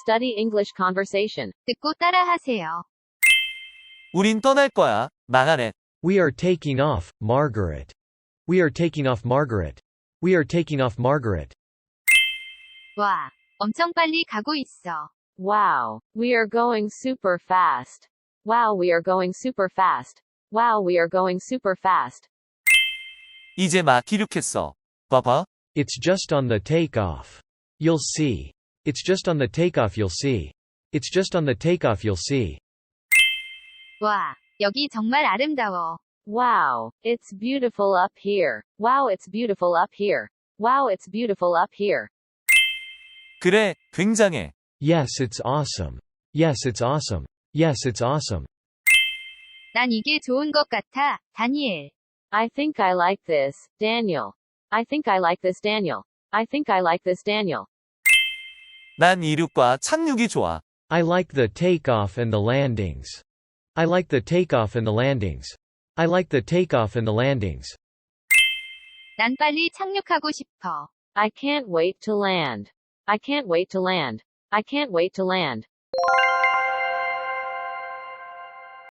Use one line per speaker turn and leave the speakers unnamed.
Study English conversation.
듣고 따라하세요.
우린 떠날 거야, 마가렛.
We are taking off, Margaret. We are taking off, Margaret. We are taking off, Margaret.
와, 엄청 빨리 가고 있어.
Wow, we are going super fast. Wow, we are going super fast. Wow, we are going super fast.
이제 막 이륙했어. 봐봐.
It's just on the takeoff. You'll see. It's just on the takeoff, you'll see. It's just on the takeoff, you'll see.
와, 여기 정말 아름다워.
Wow, it's beautiful up here. Wow, it's beautiful up here. Wow, it's beautiful up here.
그래, 굉장해.
Yes, it's awesome. Yes, it's awesome. Yes, it's awesome.
난 이게 좋은 것 같아, 다니엘.
I think I like this, Daniel. I think I like this, Daniel. I think I like this, Daniel.
난 이륙과 착륙이 좋아.
I like the takeoff and the landings. I like the takeoff and the landings. I like the takeoff and the landings.
난 빨리 착륙하고 싶어.
I can't wait to land. I can't wait to land. I can't wait to land.